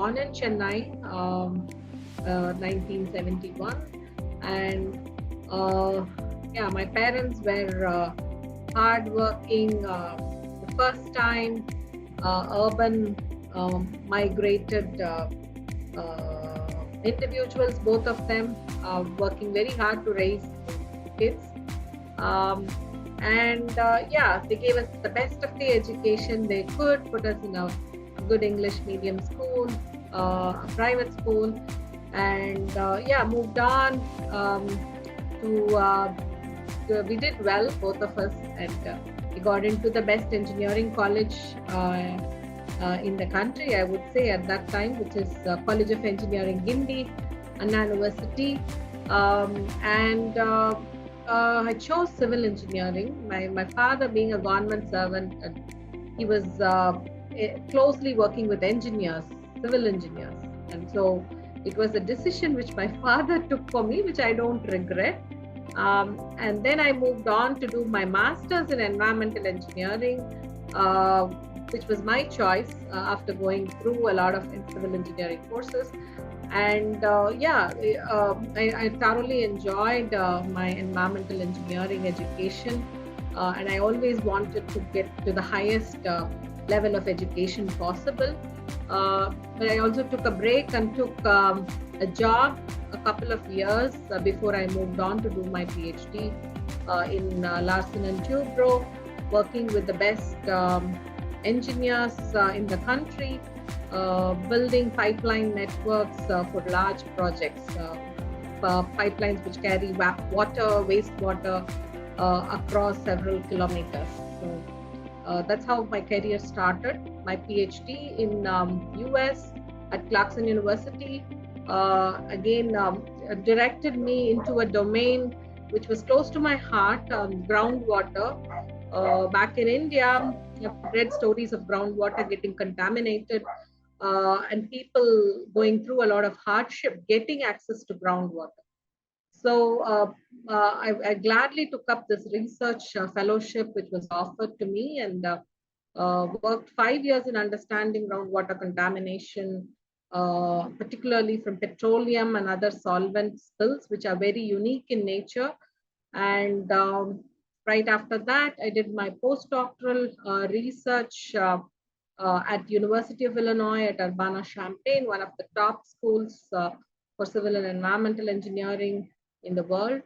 born in Chennai, 1971, and yeah, my parents were hardworking. The first time urban migrated individuals, both of them working very hard to raise kids. Yeah, they gave us the best of the education they could, put us in a good English medium school, a private school, and yeah, moved on we did well, both of us, and we got into the best engineering college in the country, I would say at that time, which is College of Engineering, Gindi, Anna University, I chose civil engineering. My father, being a government servant, he was closely working with engineers, civil engineers, and so it was a decision which my father took for me, which I don't regret. And then I moved on to do my master's in environmental engineering, which was my choice after going through a lot of civil engineering courses. And yeah, I thoroughly enjoyed my environmental engineering education, and I always wanted to get to the highest level of education possible. But I also took a break and took a job a couple of years before I moved on to do my PhD in Larsen and Toubro, working with the best engineers in the country, building pipeline networks for large projects, pipelines which carry water, wastewater across several kilometers. So that's how my career started. My PhD in US at Clarkson University again directed me into a domain which was close to my heart, groundwater. Back in India, I've read stories of groundwater getting contaminated and people going through a lot of hardship getting access to groundwater. So I gladly took up this research fellowship which was offered to me, and worked 5 years in understanding groundwater contamination, particularly from petroleum and other solvent spills, which are very unique in nature. And right after that, I did my postdoctoral research at University of Illinois at Urbana-Champaign, one of the top schools for civil and environmental engineering in the world.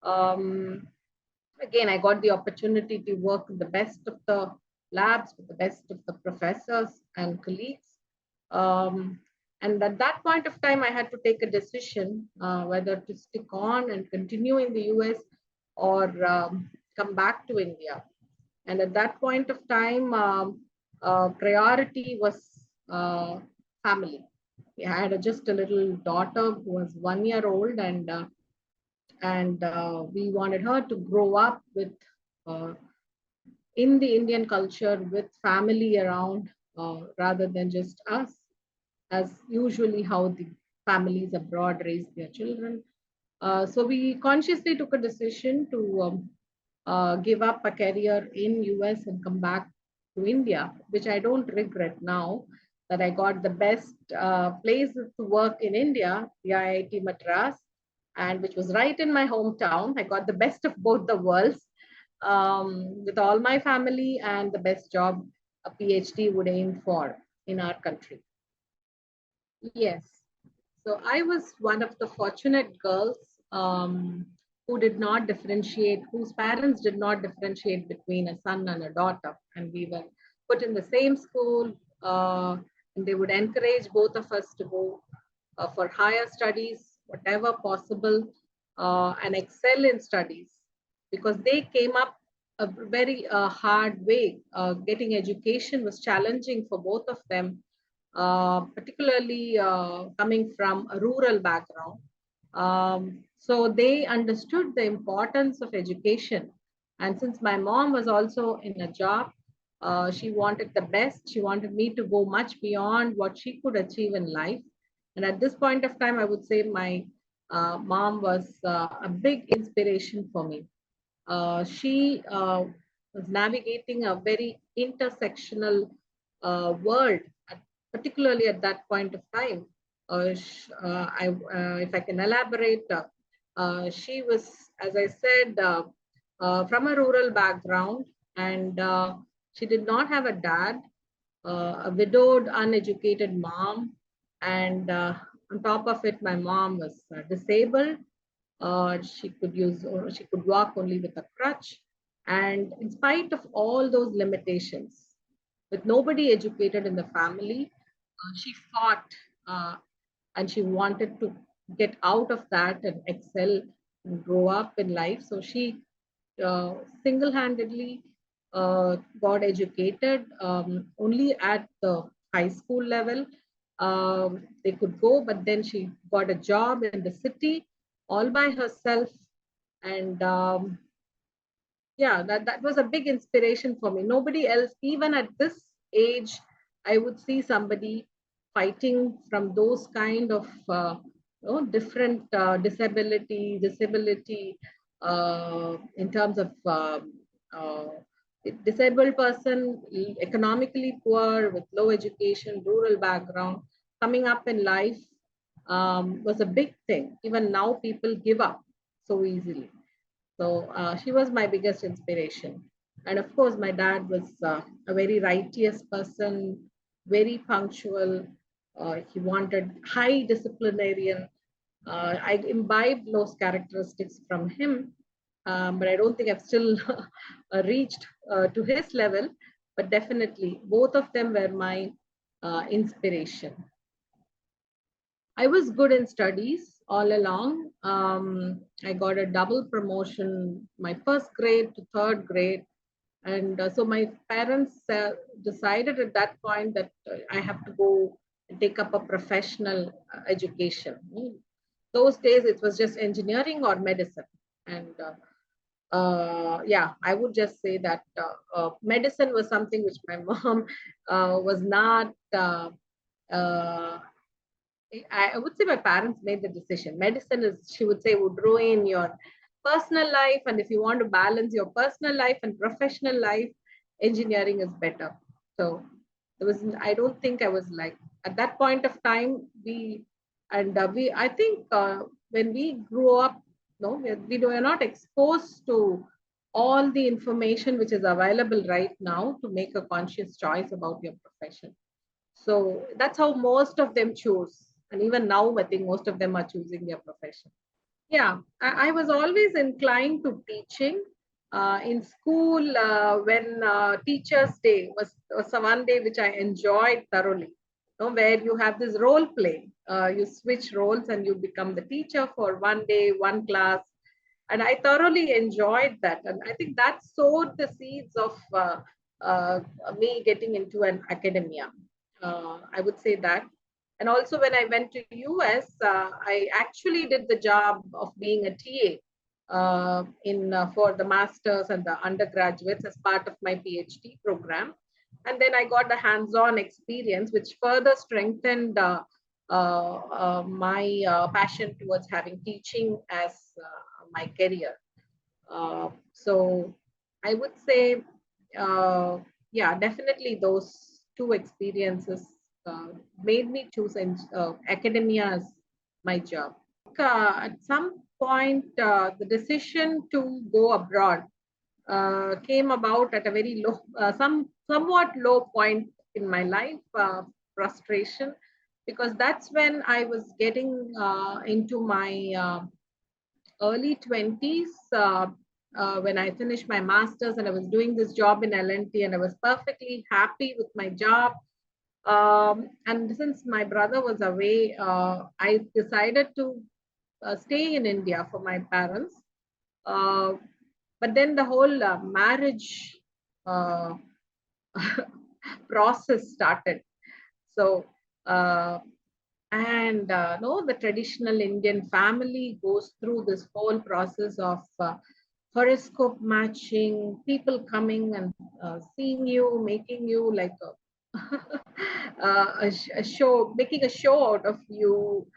Again, I got the opportunity to work with the best of the labs, with the best of the professors and colleagues. And at that point of time, I had to take a decision whether to stick on and continue in the US or come back to India. And at that point of time, priority was family. I had just a little daughter who was 1 year old, and we wanted her to grow up with in the Indian culture with family around rather than just us, as usually how the families abroad raise their children. So we consciously took a decision to give up a career in US and come back to India, which I don't regret now, that I got the best places to work in India, the IIT Madras, and which was right in my hometown. I got the best of both the worlds with all my family and the best job a PhD would aim for in our country. Yes. So I was one of the fortunate girls who did not differentiate, whose parents did not differentiate between a son and a daughter. And we were put in the same school, and they would encourage both of us to go for higher studies, whatever possible, and excel in studies, because they came up a very hard way. Getting education was challenging for both of them, particularly coming from a rural background. So they understood the importance of education. And since my mom was also in a job, she wanted the best. She wanted me to go much beyond what she could achieve in life. And at this point of time, I would say my mom was a big inspiration for me. She was navigating a very intersectional world, particularly at that point of time. If I can elaborate, she was, as I said, from a rural background, and she did not have a dad, a widowed, uneducated mom, and on top of it, my mom was disabled. She could walk only with a crutch, and in spite of all those limitations, with nobody educated in the family, she fought, uh, and she wanted to get out of that and excel and grow up in life. So she uh, single-handedly got educated, only at the high school level. They could go, but then she got a job in the city all by herself. And yeah, that was a big inspiration for me. Nobody else, even at this age, I would see somebody fighting from those kind of different disability in terms of uh, disabled person, economically poor with low education, rural background, coming up in life was a big thing. Even now, people give up so easily. So she was my biggest inspiration. And of course, my dad was a very righteous person, very punctual. He wanted high disciplinarian. I imbibed those characteristics from him, but I don't think I've still reached to his level. But definitely, both of them were my inspiration. I was good in studies all along. I got a double promotion, my first grade to third grade. And so my parents decided at that point that I have to go and take up a professional education. Those days, it was just engineering or medicine. And yeah, I would just say that medicine was something which my mom was not. I would say my parents made the decision. Medicine is, she would say, would ruin your personal life. And if you want to balance your personal life and professional life, engineering is better. So there was, I don't think I was like, at that point of time, I think when we grew up, no, we were not exposed to all the information which is available right now to make a conscious choice about your profession. So that's how most of them choose. And even now, I think most of them are choosing their profession. Yeah, I was always inclined to teaching. In school, when Teachers' Day was one day which I enjoyed thoroughly, where you have this role play. You switch roles and you become the teacher for one day, one class. And I thoroughly enjoyed that. And I think that sowed the seeds of uh, me getting into an academia. I would say that. And also when I went to US, I actually did the job of being a TA in for the masters and the undergraduates as part of my PhD program. And then I got the hands-on experience, which further strengthened my passion towards having teaching as my career. So I would say, yeah, definitely those two experiences uh, made me choose academia as my job. At some point, the decision to go abroad came about at a very low, somewhat low point in my life, frustration, because that's when I was getting into my early 20s, when I finished my master's and I was doing this job in L&T, and I was perfectly happy with my job. And since my brother was away, I decided to stay in India for my parents. Uh, but then the whole marriage uh, process started. So, and no, the traditional Indian family goes through this whole process of horoscope matching, people coming and seeing you, making you like a show, making a show out of you.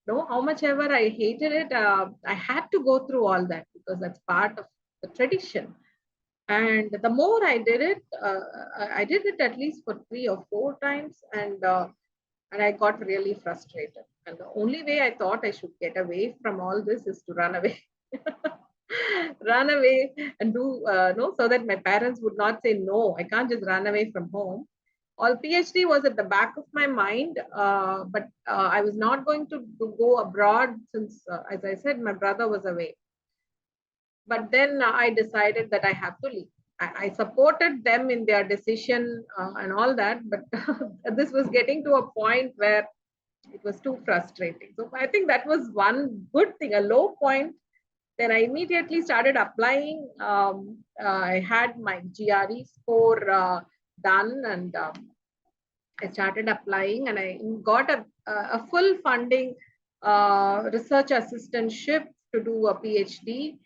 No, how much ever I hated it, I had to go through all that because that's part of the tradition. And the more I did it at least for 3 or 4 times. And And I got really frustrated. And the only way I thought I should get away from all this is to run away. Run away and do no, so that my parents would not say no. I can't just run away from home. All PhD was at the back of my mind, but I was not going to go abroad since, as I said, my brother was away. But then I decided that I have to leave. I supported them in their decision and all that, but this was getting to a point where it was too frustrating. So I think that was one good thing, a low point. Then I immediately started applying. I had my GRE score done, and I started applying, and I got a full funding research assistantship to do a PhD.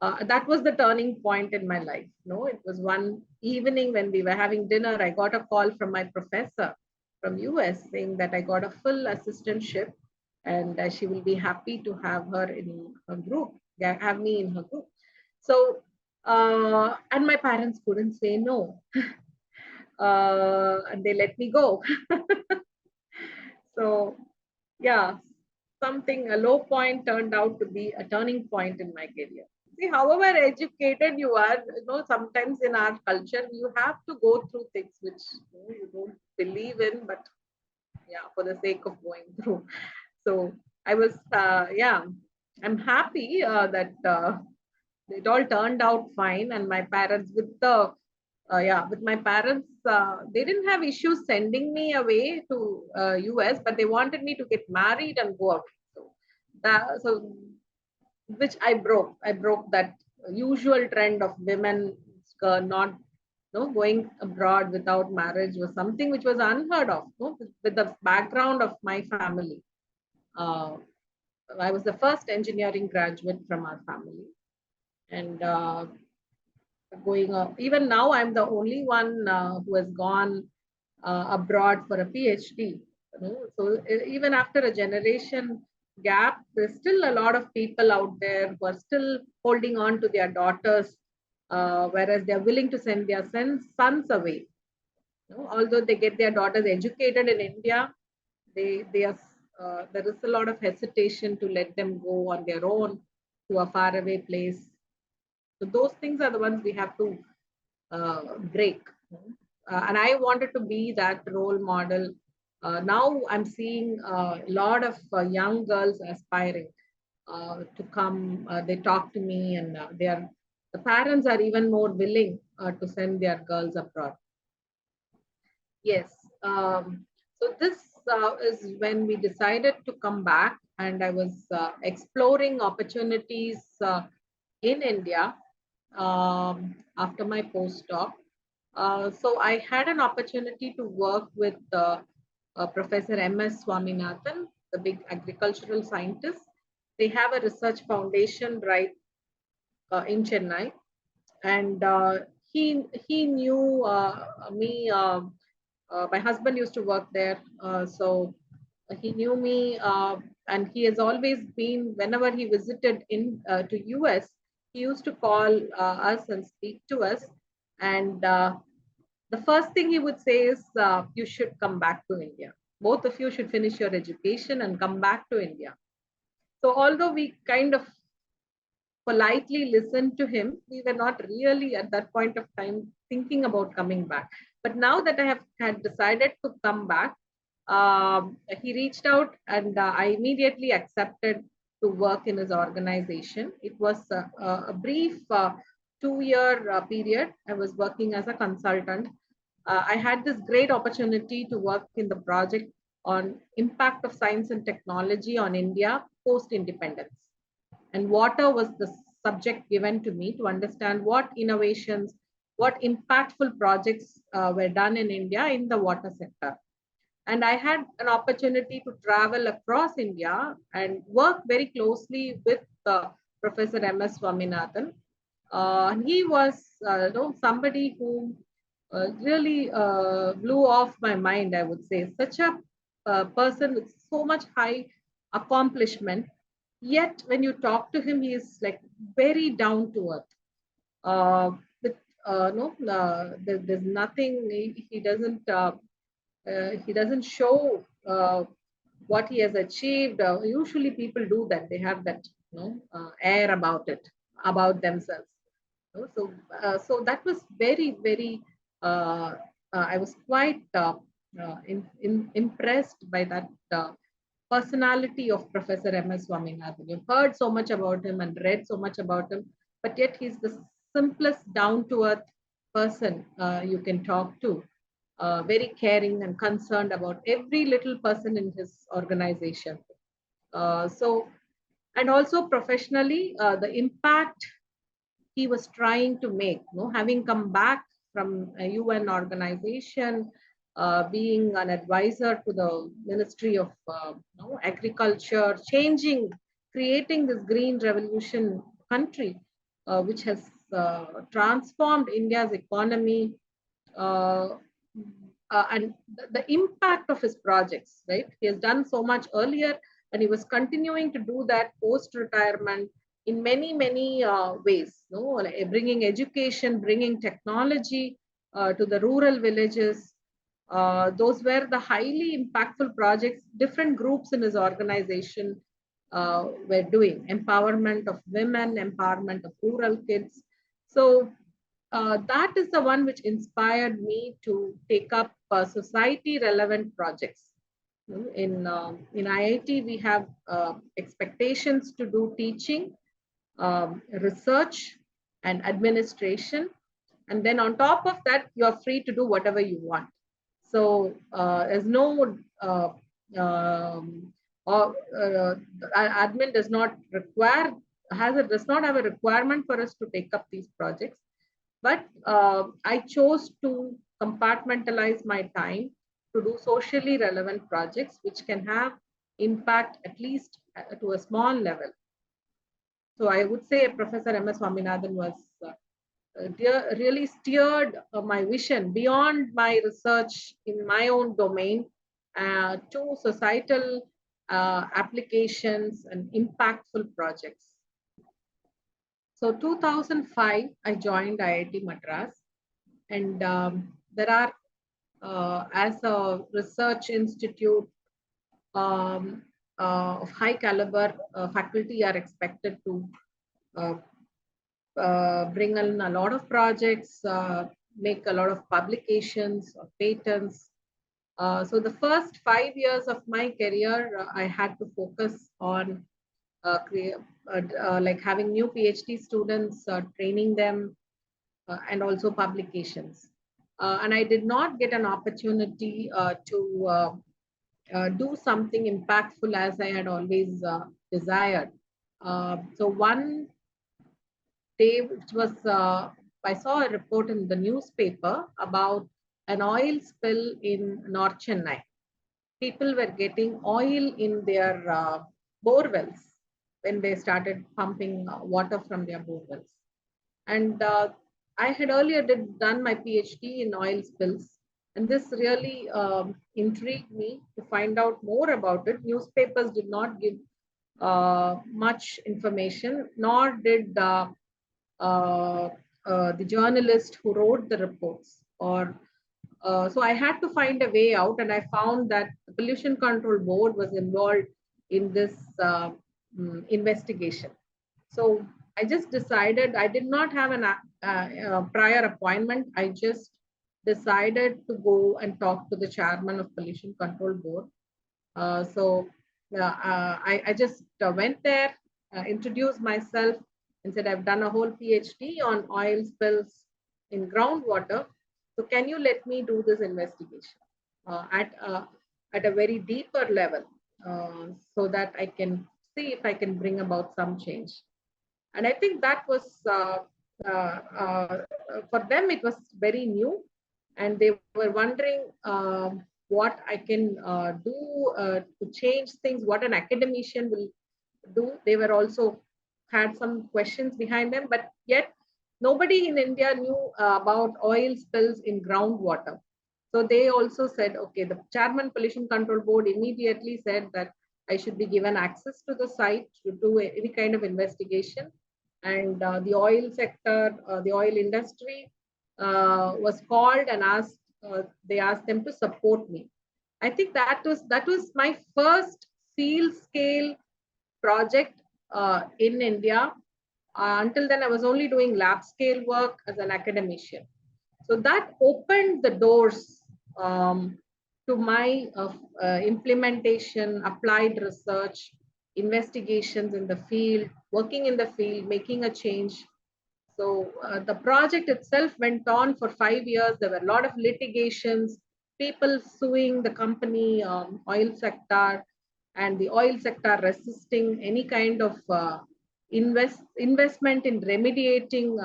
That was the turning point in my life. No, it was one evening when we were having dinner. I got a call from my professor from US saying that I got a full assistantship, and she will be happy to have her in her group, have me in her group. So, and my parents couldn't say no. And they let me go. So, yeah, a low point turned out to be a turning point in my career. See, however educated you are, sometimes in our culture, you have to go through things which you don't believe in, but yeah, for the sake of going through. So I was, I'm happy that it all turned out fine, and my parents, with my parents, they didn't have issues sending me away to US, but they wanted me to get married and go away. So which I broke. I broke that usual trend of women not going abroad without marriage was something which was unheard of. With the background of my family, uh, I was the first engineering graduate from our family, and going up. Even now, I'm the only one who has gone abroad for a PhD. So even after a generation gap, there's still a lot of people out there who are still holding on to their daughters, whereas they're willing to send their sons away. Although they get their daughters educated in India, they are there is a lot of hesitation to let them go on their own to a faraway place. So those things are the ones we have to break. And I wanted to be that role model. Now I'm seeing a lot of young girls aspiring to come. They talk to me, and the parents are even more willing to send their girls abroad. Yes. So this is when we decided to come back, and I was exploring opportunities in India after my postdoc. So I had an opportunity to work with Professor M.S. Swaminathan, the big agricultural scientist. They have a research foundation right in Chennai, and he knew me. My husband used to work there, so he knew me, and he has always been. Whenever he visited to US, he used to call us and speak to us, and the first thing he would say is, you should come back to India. Both of you should finish your education and come back to India. So although we kind of politely listened to him, we were not really at that point of time thinking about coming back. But now that I had decided to come back, he reached out, and I immediately accepted to work in his organization. It was a brief 2-year period. I was working as a consultant. I had this great opportunity to work in the project on impact of science and technology on India post-independence. And water was the subject given to me to understand what innovations, what impactful projects were done in India in the water sector. And I had an opportunity to travel across India and work very closely with Professor M.S. Swaminathan. He was somebody who really blew off my mind, I would say. Such a person with so much high accomplishment. Yet, when you talk to him, he is like very down to earth. With no, there's nothing. He doesn't show what he has achieved. Usually people do that. They have that, air about it, about themselves. So that was very, very, I was quite impressed by that personality of Professor M.S. Swaminathan. You've heard so much about him and read so much about him, but yet he's the simplest, down to earth person you can talk to. Very caring and concerned about every little person in his organization. And also professionally, the impact he was trying to make, having come back from a UN organization, being an advisor to the Ministry of Agriculture, creating this green revolution country, which has transformed India's economy, uh, and the impact of his projects, right? He has done so much earlier, and he was continuing to do that post retirement in many, many ways, like bringing education, bringing technology to the rural villages. Those were the highly impactful projects different groups in his organization were doing: empowerment of women, empowerment of rural kids. So that is the one which inspired me to take up society relevant projects. In IIT, we have expectations to do teaching, research, and administration. And then on top of that, you're free to do whatever you want. So there's no or admin does not require does not have a requirement for us to take up these projects. But I chose to compartmentalize my time to do socially relevant projects which can have impact at least to a small level. So I would say Professor M.S. Swaminathan was really steered my vision beyond my research in my own domain to societal applications and impactful projects. So 2005, I joined IIT Madras, and there are, as a research institute of high caliber, faculty are expected to bring in a lot of projects, make a lot of publications or patents. So the first 5 years of my career, I had to focus on like having new PhD students, training them, and also publications. And I did not get an opportunity to do something impactful as I had always desired. So one day, which was, I saw a report in the newspaper about an oil spill in North Chennai. People were getting oil in their bore wells when they started pumping water from their bore wells. And I had earlier done my PhD in oil spills, and this really intrigued me to find out more about it. Newspapers did not give much information, nor did the journalist who wrote the reports. So I had to find a way out, and I found that the Pollution Control Board was involved in this investigation. So I just decided, I did not have a prior appointment. I just decided to go and talk to the chairman of Pollution Control Board. I just went there, introduced myself, and said, I've done a whole PhD on oil spills in groundwater. So can you let me do this investigation at a very deeper level, so that I can see if I can bring about some change. And I think that was, for them, it was very new. And they were wondering what I can do to change things, what an academician will do. They were also had some questions behind them, but yet nobody in India knew about oil spills in groundwater. So they also said, okay, the chairman Pollution Control Board immediately said that I should be given access to the site to do any kind of investigation. And the oil sector, the oil industry was called and asked, they asked them to support me. I think that was my first field scale project in India. Until then, I was only doing lab scale work as an academician. So that opened the doors to my implementation, applied research, investigations in the field, working in the field, making a change. So the project itself went on for 5 years. There were a lot of litigations, people suing the company, oil sector, and the oil sector resisting any kind of investment in remediating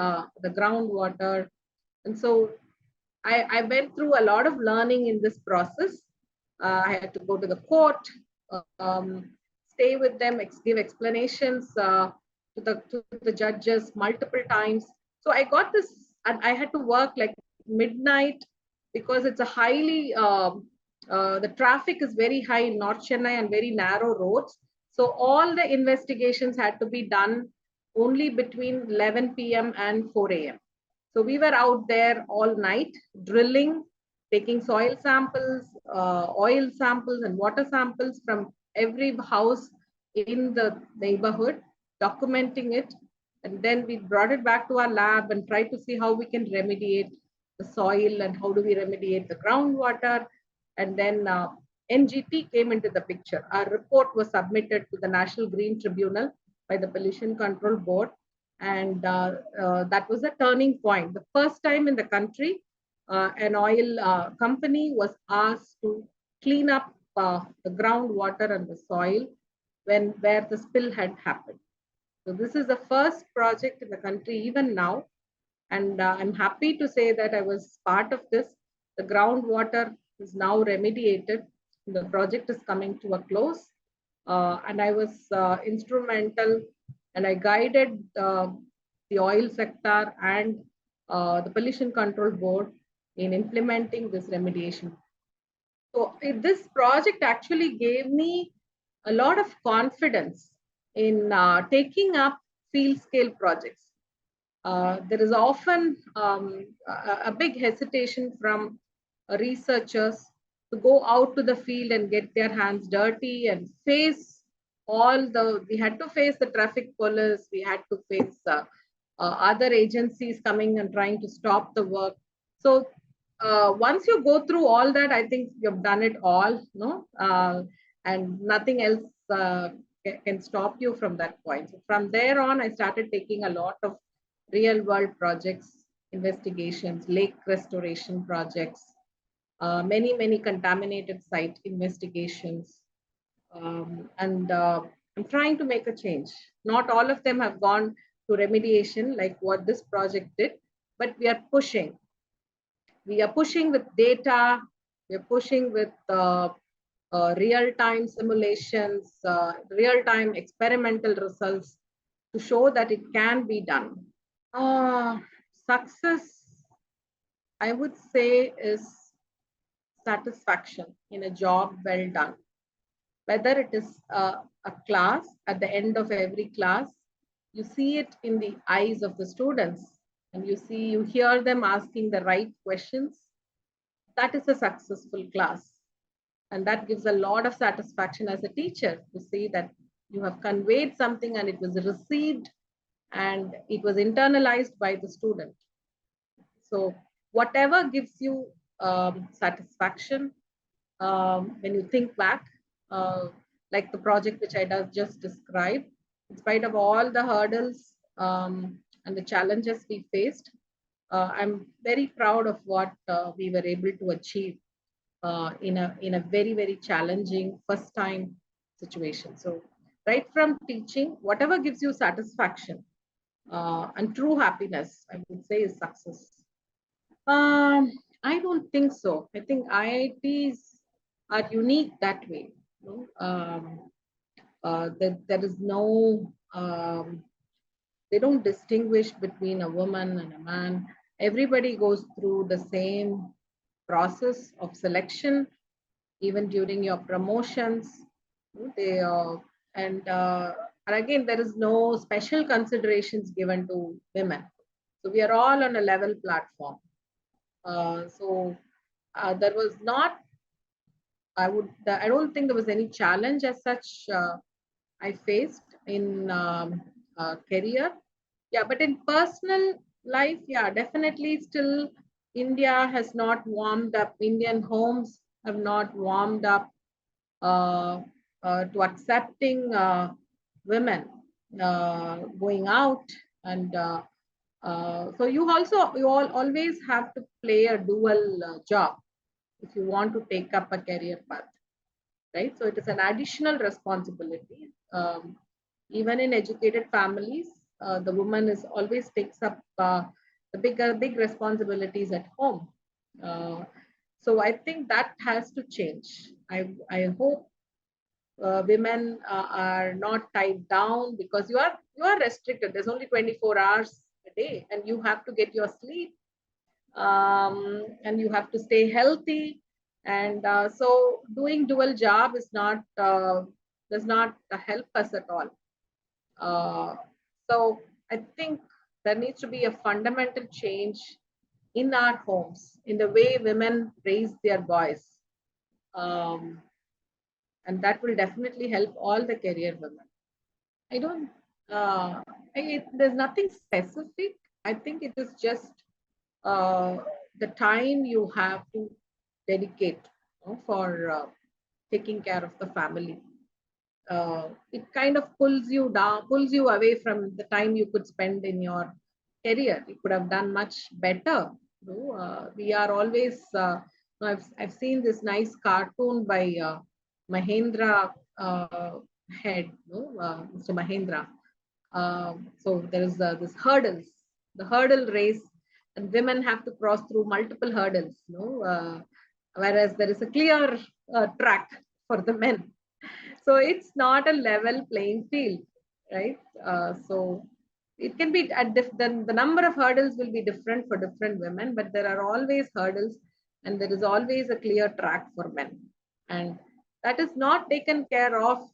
the groundwater. And so I went through a lot of learning in this process. I had to go to the court, stay with them, give explanations to the judges multiple times. So I got this, and I had to work like midnight because it's a highly, the traffic is very high in North Chennai and very narrow roads. So all the investigations had to be done only between 11 p.m. and 4 a.m. So we were out there all night drilling, taking soil samples, oil samples, and water samples from every house in the neighborhood, documenting it. And then we brought it back to our lab and tried to see how we can remediate the soil and how do we remediate the groundwater. And then NGT came into the picture. Our report was submitted to the National Green Tribunal by the Pollution Control Board. And that was a turning point. The first time in the country, an oil company was asked to clean up the groundwater and the soil where the spill had happened. So this is the first project in the country even now. And I'm happy to say that I was part of this. The groundwater is now remediated. The project is coming to a close. And I was instrumental, and I guided the oil sector and the Pollution Control Board in implementing this remediation. So this project actually gave me a lot of confidence in taking up field scale projects. There is often a big hesitation from researchers to go out to the field and get their hands dirty and face we had to face the traffic police, we had to face other agencies coming and trying to stop the work. So once you go through all that, I think you've done it all, no? And nothing else can stop you from that point. So from there on, I started taking a lot of real world projects, investigations, lake restoration projects, many contaminated site investigations. And I'm trying to make a change. Not all of them have gone to remediation like what this project did, but we are pushing. We are pushing with data, we are pushing with real-time simulations, real-time experimental results to show that it can be done. Success, I would say, is satisfaction in a job well done. Whether it is a class, at the end of every class, you see it in the eyes of the students, and you hear them asking the right questions. That is a successful class. And that gives a lot of satisfaction as a teacher to see that you have conveyed something and it was received and it was internalized by the student. So whatever gives you satisfaction, when you think back, like the project which I just described, in spite of all the hurdles and the challenges we faced, I'm very proud of what we were able to achieve in a very challenging first time situation. So right from teaching, whatever gives you satisfaction and true happiness, I would say, is success. I don't think so. I think IITs are unique that way. You know? There is no, they don't distinguish between a woman and a man. Everybody goes through the same process of selection, even during your promotions. They and again, there is no special considerations given to women. So we are all on a level platform. So there was not I don't think there was any challenge as such I faced in career. Yeah, but in personal life, yeah, definitely still India has not warmed up. Indian homes have not warmed up uh, to accepting women going out, and so you all always have to play a dual job if you want to take up a career path, right? So it is an additional responsibility. Even in educated families, the woman is always takes up the big responsibilities at home. Uh, so I think that has to change. I hope women are not tied down, because you are restricted. There's only 24 hours a day, and you have to get your sleep, and you have to stay healthy. And so doing dual job is not does not help us at all. uh, so I think there needs to be a fundamental change in our homes, in the way women raise their boys, um, and that will definitely help all the career women. I don't uh, there's nothing specific. I think it is just uh, the time you have to dedicate, for taking care of the family. It kind of pulls you down, pulls you away from the time you could spend in your career. You could have done much better. We are always, I've seen this nice cartoon by Mahendra head, Mr. Mahendra. So there is this hurdles, the hurdle race, and women have to cross through multiple hurdles, whereas there is a clear track for the men. So it's not a level playing field, right? So it can be the number of hurdles will be different for different women, but there are always hurdles, and there is always a clear track for men, and that is not taken care of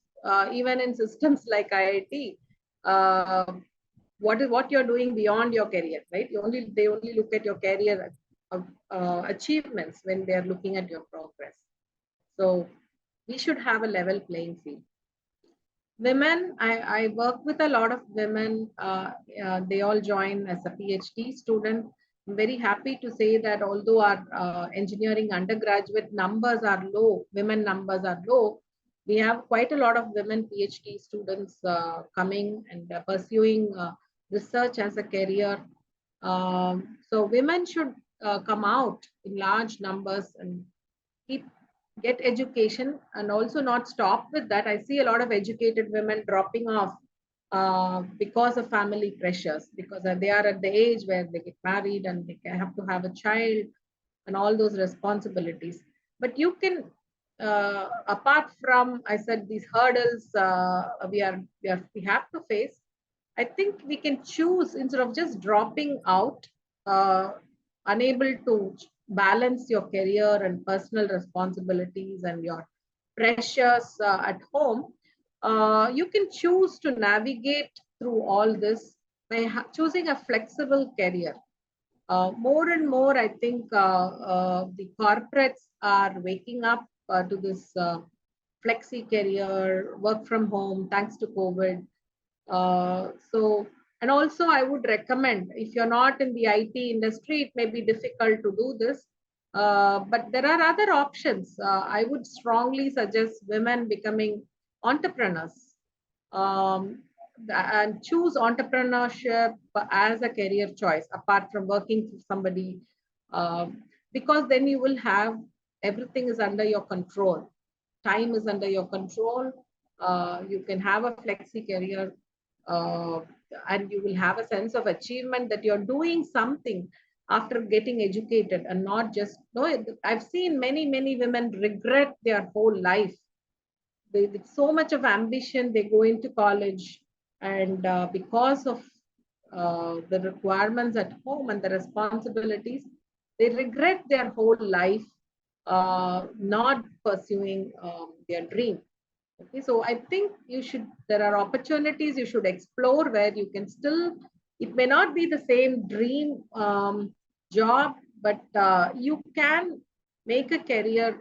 even in systems like IIT. Uh, what you're doing beyond your career, right? They only look at your career achievements when they are looking at your progress. So we should have a level playing field. Women, I work with a lot of women. They all join as a PhD student. I'm very happy to say that although our engineering undergraduate numbers are low, women numbers are low, we have quite a lot of women PhD students coming and pursuing research as a career. So women should come out in large numbers and keep get education, and also not stop with that. I see a lot of educated women dropping off because of family pressures, because they are at the age where they get married and they have to have a child and all those responsibilities. But you can, apart from, I said, these hurdles we have to face, I think we can choose, instead of just dropping out, uh, unable to balance your career and personal responsibilities and your pressures at home. You can choose to navigate through all this by choosing a flexible career. More and more, I think the corporates are waking up to this flexi career, work from home, thanks to COVID. So, and also I would recommend, if you're not in the IT industry, it may be difficult to do this. But there are other options. I would strongly suggest women becoming entrepreneurs, um, and choose entrepreneurship as a career choice, apart from working for somebody, because then you will have everything is under your control. Time is under your control. You can have a flexi career, uh, and you will have a sense of achievement that you're doing something after getting educated, and not just no. I've seen many women regret their whole life. With so much of ambition, they go into college, and because of the requirements at home and the responsibilities, they regret their whole life not pursuing their dream. Okay, so I think there are opportunities you should explore where you can still, it may not be the same dream job, but you can make a career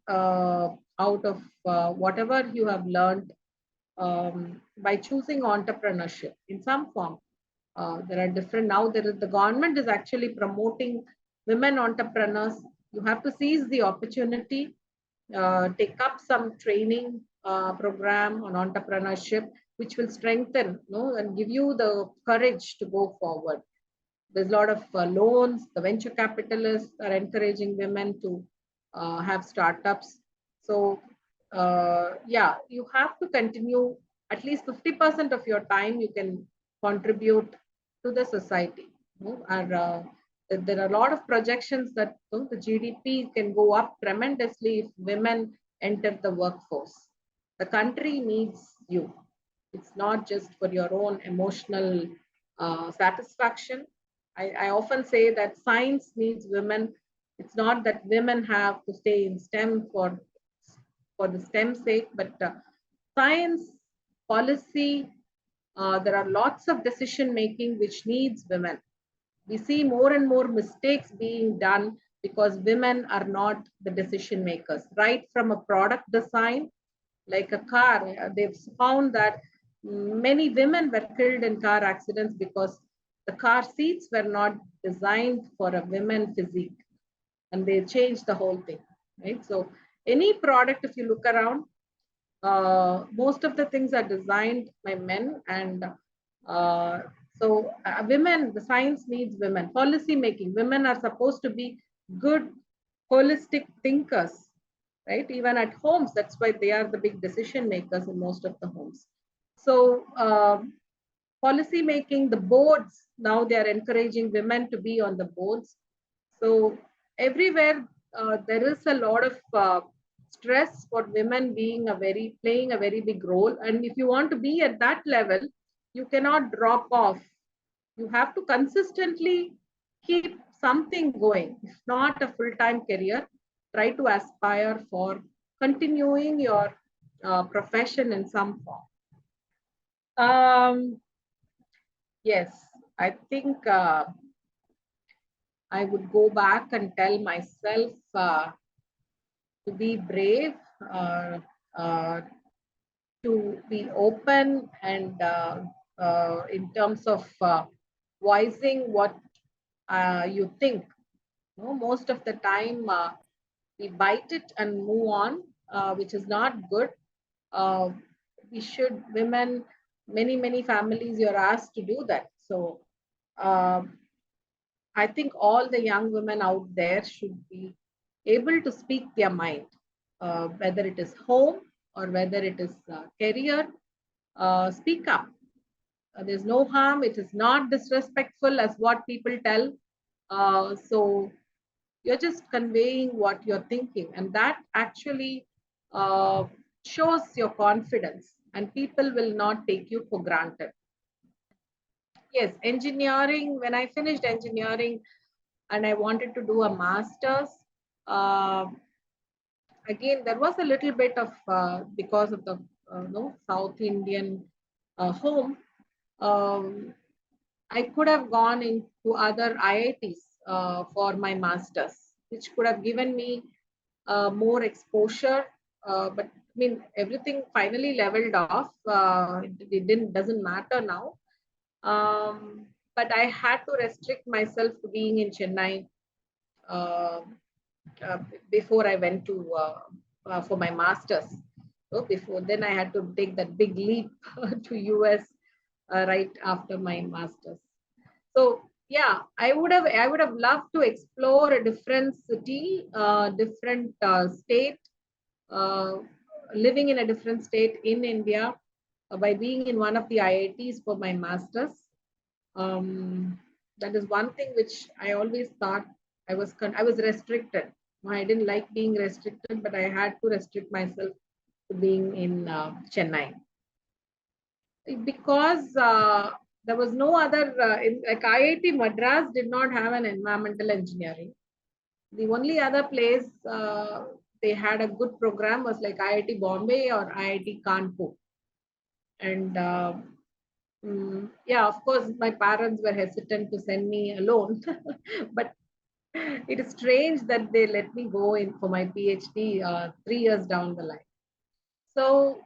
out of whatever you have learned by choosing entrepreneurship in some form. There are different now. The government is actually promoting women entrepreneurs. You have to seize the opportunity, take up some training program on entrepreneurship, which will strengthen, and give you the courage to go forward. There's a lot of loans. The venture capitalists are encouraging women to have startups. So, yeah, you have to continue at least 50% of your time you can contribute to the society. There are a lot of projections that the GDP can go up tremendously if women enter the workforce. The country needs you. It's not just for your own emotional satisfaction. I often say that science needs women. It's not that women have to stay in STEM for the STEM sake, but science, policy, there are lots of decision making which needs women. We see more and more mistakes being done because women are not the decision makers. Right from a product design, like a car, they've found that many women were killed in car accidents because the car seats were not designed for a women physique, and they changed the whole thing, right? So any product, if you look around, most of the things are designed by men, and women, the science needs women. Policy making, women are supposed to be good holistic thinkers, right? Even at homes, that's why they are the big decision makers in most of the homes. So policy making, the boards, now they are encouraging women to be on the boards. So everywhere there is a lot of stress for women playing a very big role. And if you want to be at that level, you cannot drop off. You have to consistently keep something going. If not a full-time career, try to aspire for continuing your profession in some form. Yes, I think I would go back and tell myself to be brave, to be open, and in terms of voicing what you think. Most of the time, we bite it and move on, which is not good. Women, many families, you're asked to do that. So I think all the young women out there should be able to speak their mind, whether it is home or whether it is career. Speak up. There's no harm. It is not disrespectful as what people tell. So you're just conveying what you're thinking, and that actually shows your confidence, and people will not take you for granted. Yes, engineering, when I finished engineering and I wanted to do a master's, again, there was a little bit of, because of the South Indian home, I could have gone into other IITs for my master's, which could have given me more exposure. But I mean, everything finally leveled off. It doesn't matter now. But I had to restrict myself to being in Chennai before I went to for my master's. So before then, I had to take that big leap to US right after my master's. So yeah, I would have loved to explore a different city, different state, living in a different state in India by being in one of the IITs for my master's. That is one thing which I always thought I was restricted. I didn't like being restricted, but I had to restrict myself to being in Chennai because there was no other, like IIT Madras did not have an environmental engineering. The only other place they had a good program was like IIT Bombay or IIT Kanpur. And yeah, of course, my parents were hesitant to send me alone, but It is strange that they let me go in for my PhD 3 years down the line. So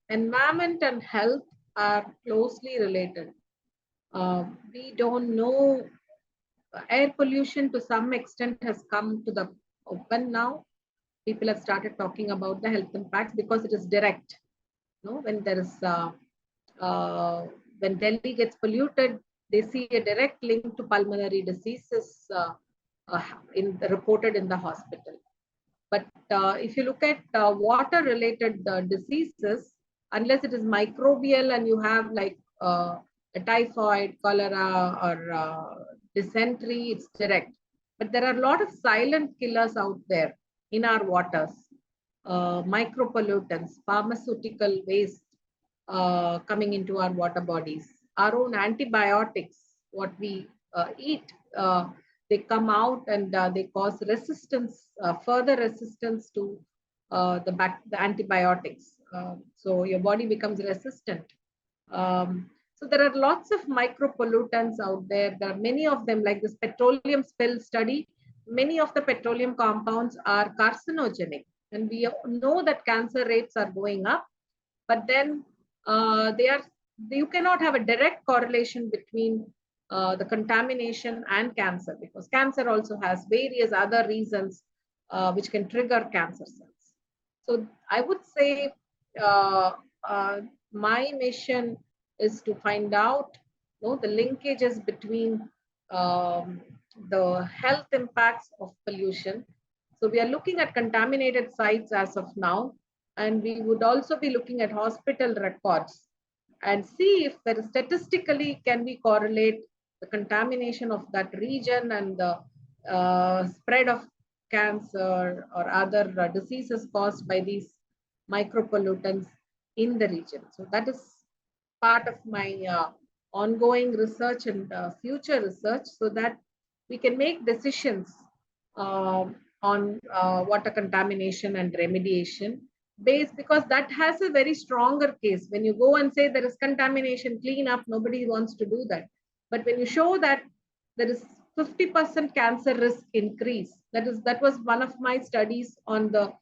environment and health are closely related. We don't know, air pollution to some extent has come to the open now. People have started talking about the health impacts because it is direct. When there is uh, when Delhi gets polluted, they see a direct link to pulmonary diseases uh, reported in the hospital. But if you look at water related diseases, unless it is microbial and you have like a typhoid, cholera, or dysentery, it's direct. But there are a lot of silent killers out there in our waters. Micropollutants, pharmaceutical waste coming into our water bodies, our own antibiotics, what we eat. They come out and they cause resistance, further resistance to the antibiotics. So your body becomes resistant. So there are lots of micropollutants out there. There are many of them, like this petroleum spill study. Many of the petroleum compounds are carcinogenic, and we know that cancer rates are going up. But then you cannot have a direct correlation between the contamination and cancer, because cancer also has various other reasons which can trigger cancer cells. So I would say uh, uh, my mission is to find out the linkages between um, the health impacts of pollution. So we are looking at contaminated sites as of now, and we would also be looking at hospital records and see if there is statistically can we correlate the contamination of that region and the spread of cancer or other diseases caused by these micropollutants in the region. So that is part of my ongoing research and future research, so that we can make decisions on water contamination and remediation based, because that has a very stronger case. When you go and say there is contamination, clean up, nobody wants to do that. But when you show that there is 50% cancer risk increase, that was one of my studies on the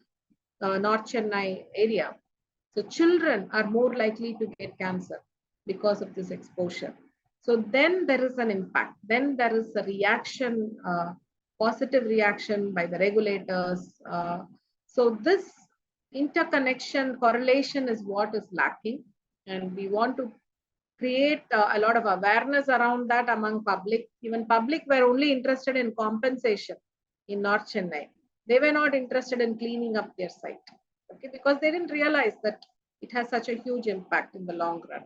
North Chennai area. So children are more likely to get cancer because of this exposure. So then there is an impact. Then there is a reaction, positive reaction by the regulators. So this interconnection, correlation is what is lacking. And we want to create a lot of awareness around that among public. Even public were only interested in compensation in North Chennai. They were not interested in cleaning up their site, okay, because they didn't realize that it has such a huge impact in the long run.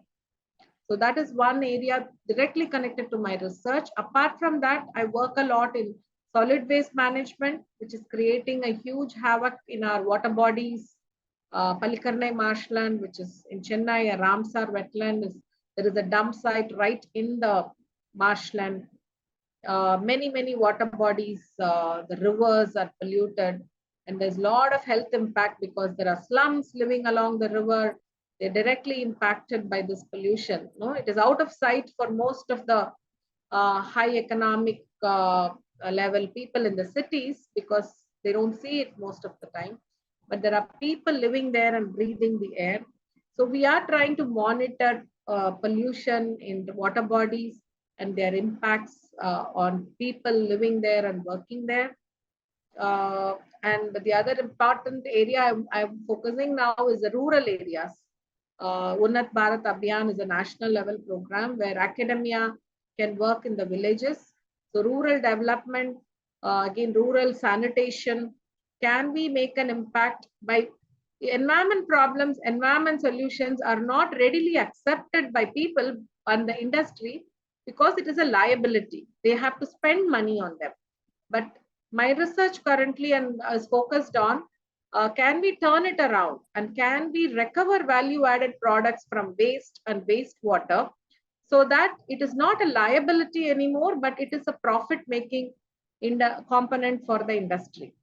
So that is one area directly connected to my research. Apart from that, I work a lot in solid waste management, which is creating a huge havoc in our water bodies. Palikarnai marshland, which is in Chennai, a Ramsar wetland, there is a dump site right in the marshland. Many water bodies, the rivers are polluted, and there's a lot of health impact because there are slums living along the river. They're directly impacted by this pollution. No, it is out of sight for most of the high economic level people in the cities, because they don't see it most of the time. But there are people living there and breathing the air. So we are trying to monitor pollution in the water bodies and their impacts on people living there and working there. And the other important area I'm focusing now is the rural areas. Unnat Bharat Abhiyan is a national level program where academia can work in the villages. So rural development, again, rural sanitation, can we make an impact by environment problems, environment solutions are not readily accepted by people and the industry because it is a liability. They have to spend money on them. But my research currently and is focused on can we turn it around and can we recover value added products from waste and wastewater, so that it is not a liability anymore, but it is a profit making component for the industry.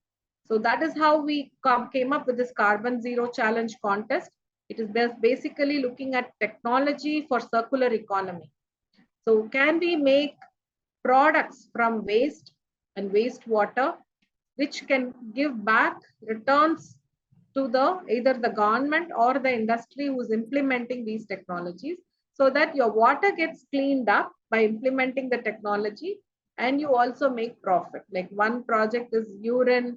So that is how we came up with this Carbon Zero Challenge contest. It is basically looking at technology for circular economy. So can we make products from waste and wastewater, which can give back returns to the either the government or the industry who's implementing these technologies, so that your water gets cleaned up by implementing the technology, and you also make profit. Like one project is urine.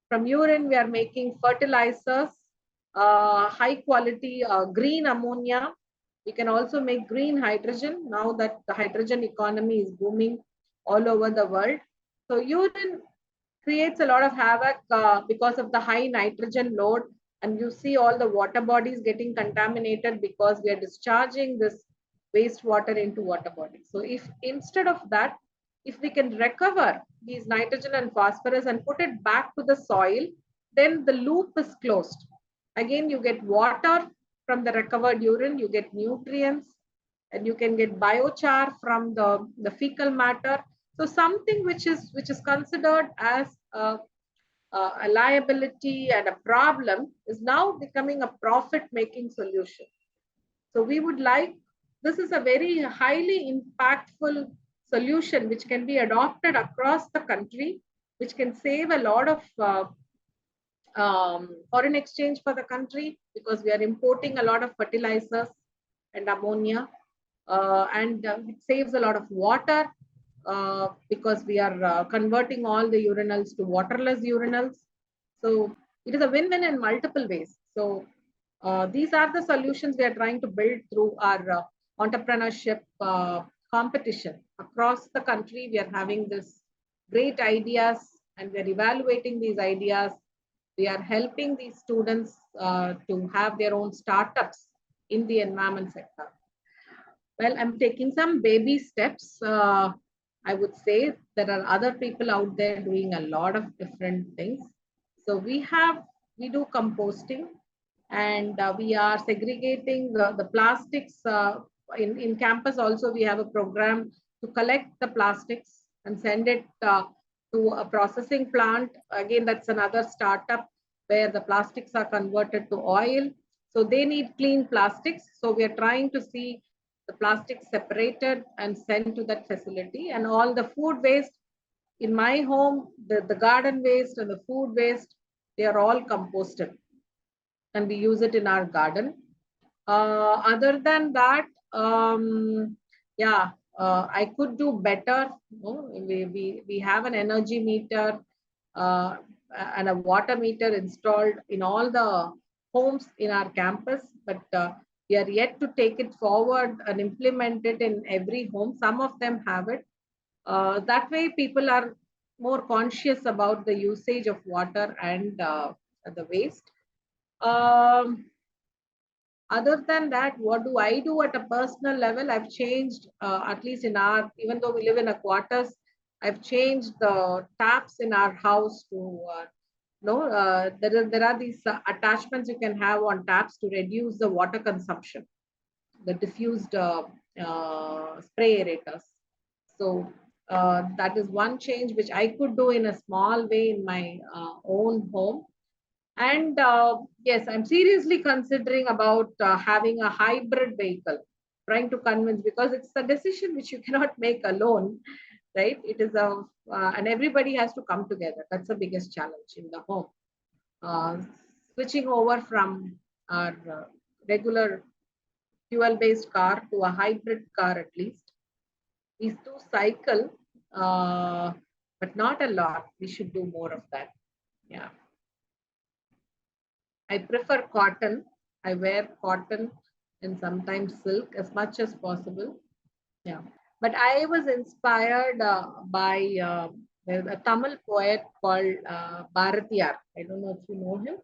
From urine, we are making fertilizers, high quality green ammonia. We can also make green hydrogen now that the hydrogen economy is booming all over the world. So urine creates a lot of havoc because of the high nitrogen load, and you see all the water bodies getting contaminated because we are discharging this wastewater into water bodies. So if instead of that, if we can recover these nitrogen and phosphorus and put it back to the soil, then the loop is closed. Again, you get water from the recovered urine, you get nutrients, and you can get biochar from the fecal matter. So something which is considered as a liability and a problem is now becoming a profit-making solution. So we would like, this is a very highly impactful solution which can be adopted across the country, which can save a lot of foreign exchange for the country, because we are importing a lot of fertilizers and ammonia, and it saves a lot of water because we are converting all the urinals to waterless urinals. So it is a win-win in multiple ways. So these are the solutions we are trying to build through our entrepreneurship competition across the country. We are having this great ideas, and we are evaluating these ideas. We are helping these students to have their own startups in the environment sector. Well, I'm taking some baby steps. I would say there are other people out there doing a lot of different things. So we do composting, and we are segregating the plastics. In campus also, we have a program to collect the plastics and send it to a processing plant. Again, that's another startup where the plastics are converted to oil. So they need clean plastics. So we are trying to see the plastics separated and sent to that facility. And all the food waste in my home, the garden waste and the food waste, they are all composted, and we use it in our garden. Other than that, yeah, I could do better. We have an energy meter uh, and a water meter installed in all the homes in our campus, but we are yet to take it forward and implement it in every home. Some of them have it. That way, people are more conscious about the usage of water and the waste. Other than that, what do I do at a personal level? I've changed, at least in our, even though we live in a quarters, I've changed the taps in our house to, there are these attachments you can have on taps to reduce the water consumption, the diffused spray aerators. So that is one change which I could do in a small way in my own home. And yes, I'm seriously considering about having a hybrid vehicle, trying to convince, because it's a decision which you cannot make alone, right? It is and everybody has to come together. That's the biggest challenge in the home. Switching over from our regular fuel-based car to a hybrid car at least. Is to cycle, but not a lot. We should do more of that. Yeah. I prefer cotton. I wear cotton and sometimes silk as much as possible. Yeah. But I was inspired by a Tamil poet called Bharatiyar. I don't know if you know him.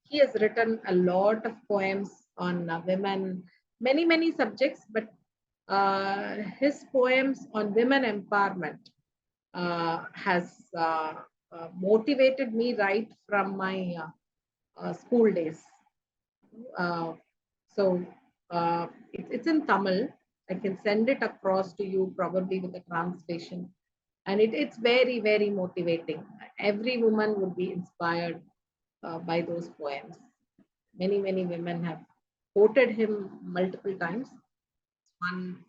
He has written a lot of poems on women, many subjects, but his poems on women empowerment has motivated me right from my school days. Uh, so it's in Tamil. I can send it across to you probably with the translation. And it's very motivating. Every woman would be inspired by those poems. Many women have quoted him multiple times. One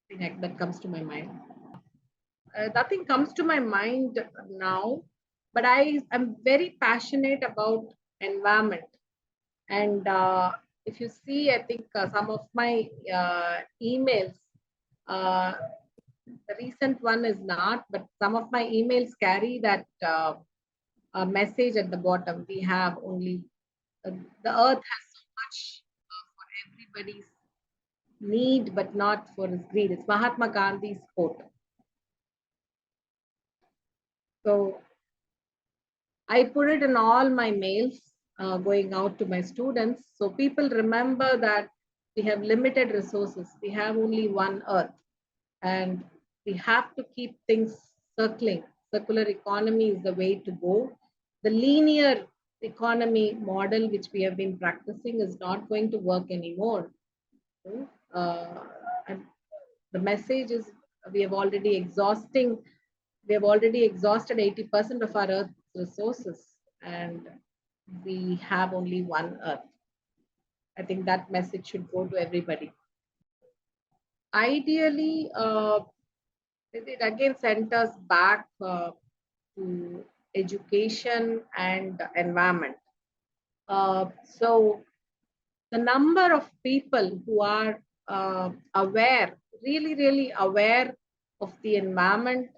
thing that comes to my mind. Nothing comes to my mind now, but I am very passionate about environment. And if you see, I think some of my emails, uh, the recent one is not, but some of my emails carry that message at the bottom. We have only, uh, the earth has so much for everybody's need, but not for his greed. It's Mahatma Gandhi's quote. So I put it in all my mails going out to my students. So people remember that we have limited resources. We have only one earth, and we have to keep things circling. Circular economy is the way to go. The linear economy model, which we have been practicing, is not going to work anymore. Uh, and the message is we have already exhausted 80% of our earth's resources, and we have only one earth. I think that message should go to everybody. Ideally, it again centers back to education and environment. So the number of people who are aware, really aware of the environment.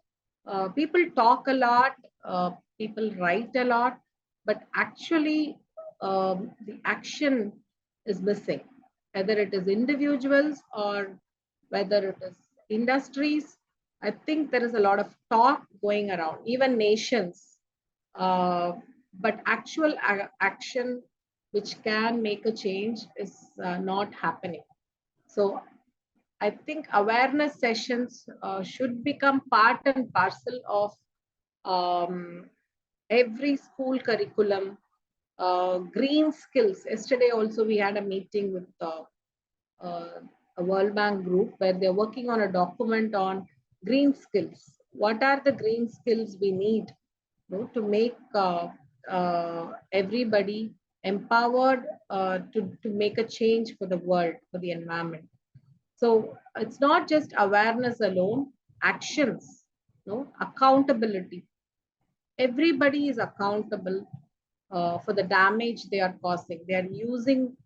People talk a lot, people write a lot, but actually the action is missing, whether it is individuals or whether it is industries. I think there is a lot of talk going around, even nations, uh, but actual action which can make a change is not happening. So I think awareness sessions should become part and parcel of every school curriculum. Green skills. Yesterday also we had a meeting with uh, a World Bank group where they're working on a document on green skills. What are the green skills we need, to make everybody empowered to make a change for the world, for the environment. So it's not just awareness alone, actions, accountability. Everybody is accountable for the damage they are causing. They are using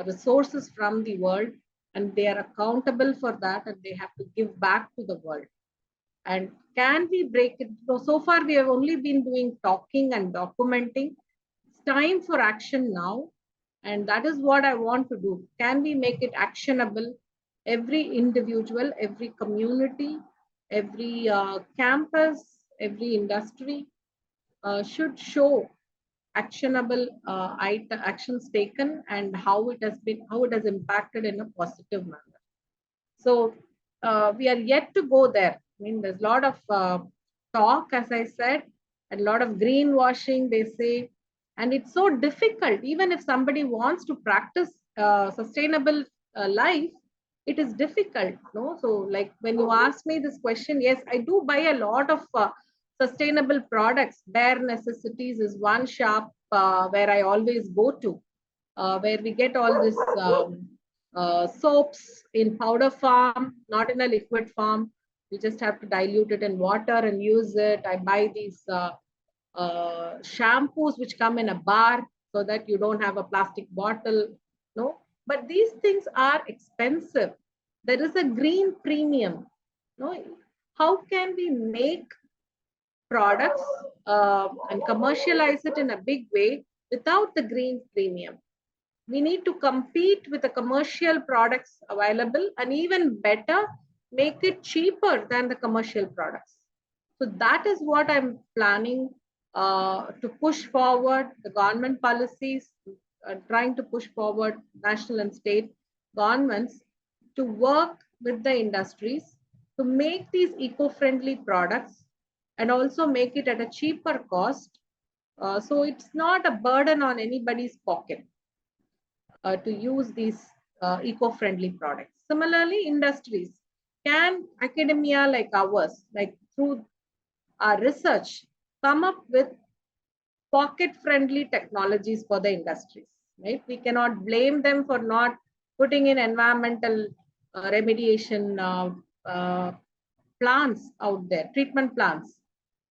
resources from the world, and they are accountable for that, and they have to give back to the world. And can we break it? So far, we have only been doing talking and documenting. It's time for action now. And that is what I want to do. Can we make it actionable? Every individual, every community, every campus, every industry should show actionable actions taken and how it has impacted in a positive manner. So we are yet to go there. I mean, there's a lot of talk, as I said, and a lot of greenwashing, they say. And it's so difficult, even if somebody wants to practice sustainable life, it is difficult. No? So, like when you ask me this question, yes, I do buy a lot of sustainable products. Bare Necessities is one shop where I always go to, where we get all this soaps in powder form, not in a liquid form. You just have to dilute it in water and use it. I buy these shampoos which come in a bar so that you don't have a plastic bottle. No, but these things are expensive. There is a green premium. No, how can we make products and commercialize it in a big way without the green premium? We need to compete with the commercial products available, and even better, make it cheaper than the commercial products. So that is what I'm planning to push forward the government policies, trying to push forward national and state governments to work with the industries to make these eco-friendly products and also make it at a cheaper cost. So it's not a burden on anybody's pocket to use these eco-friendly products. Similarly, industries, can academia like ours, like through our research, come up with pocket-friendly technologies for the industries, right? We cannot blame them for not putting in environmental remediation plants out there, treatment plants,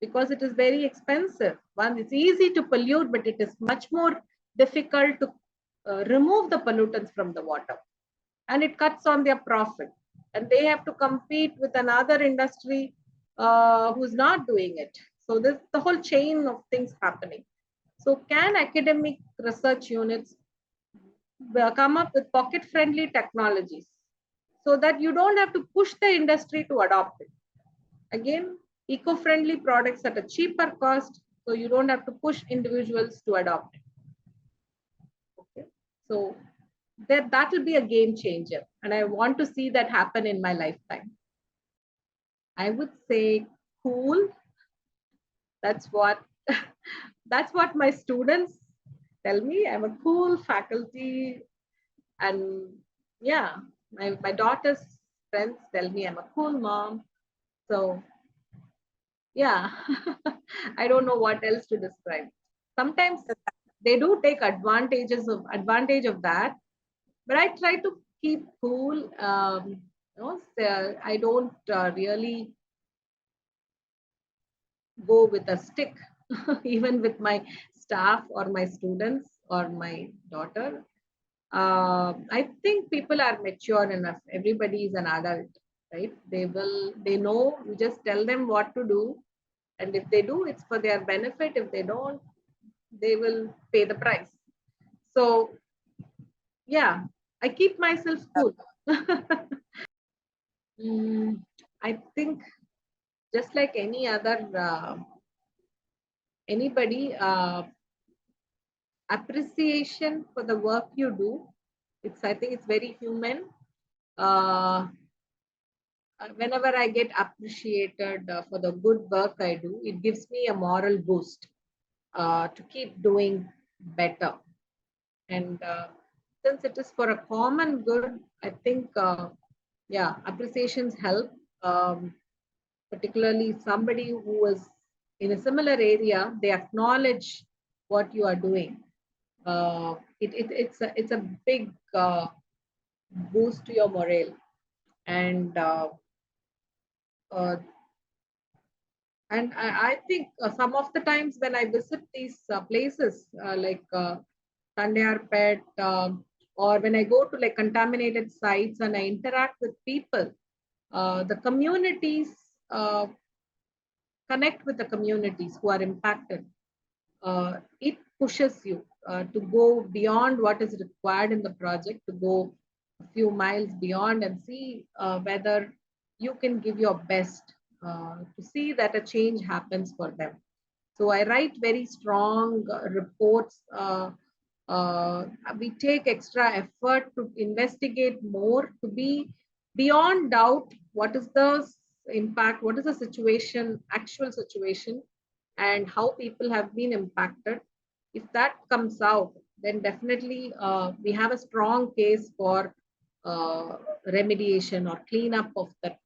because it is very expensive. One, it's easy to pollute, but it is much more difficult to remove the pollutants from the water, and it cuts on their profit. And they have to compete with another industry who's not doing it. So this the whole chain of things happening. So can academic research units come up with pocket-friendly technologies so that you don't have to push the industry to adopt it? Again, eco-friendly products at a cheaper cost, so you don't have to push individuals to adopt it. Okay, so that will be a game changer, and I want to see that happen in my lifetime. I would say cool. That's what that's what my students tell me. I'm a cool faculty, and yeah, my daughter's friends tell me I'm a cool mom. So yeah, I don't know what else to describe. Sometimes they do take advantage of that, but I try to keep cool. So I don't really go with a stick, even with my staff or my students or my daughter. I think people are mature enough. Everybody is an adult, right? They know, you just tell them what to do. And if they do, it's for their benefit. If they don't, they will pay the price. So yeah, I keep myself cool. I think just like any other, anybody, appreciation for the work you do, I think it's very human. Whenever I get appreciated for the good work I do, it gives me a moral boost to keep doing better. And since it is for a common good, I think, yeah, appreciations help. Particularly somebody who is in a similar area, they acknowledge what you are doing. It's a big boost to your morale. And uh, I think some of the times when I visit these places like Tandayarpet, or when I go to like contaminated sites and I interact with people, the communities, connect with the communities who are impacted. It pushes you to go beyond what is required in the project, to go a few miles beyond and see whether you can give your best to see that a change happens for them. So I write very strong reports. We take extra effort to investigate more, to be beyond doubt what is the impact, what is the situation, actual situation, and how people have been impacted. If that comes out, then definitely we have a strong case for remediation or cleanup of that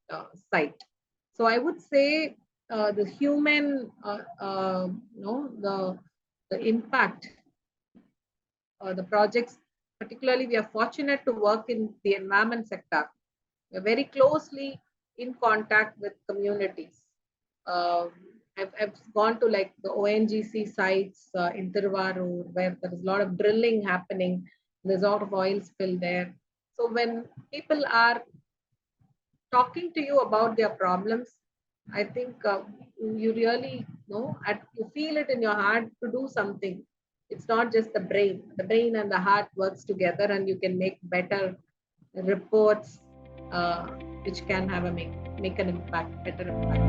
site. So I would say the human, the impact, the projects, particularly we are fortunate to work in the environment sector. We're very closely in contact with communities. Um, I've gone to like the ONGC sites in Tiruvarur, where there is a lot of drilling happening. There's a lot of oil spill there. So when people are talking to you about their problems, I think you really know, you feel it in your heart to do something. It's not just the brain. The brain and the heart works together, and you can make better reports, which can have make an impact, better impact.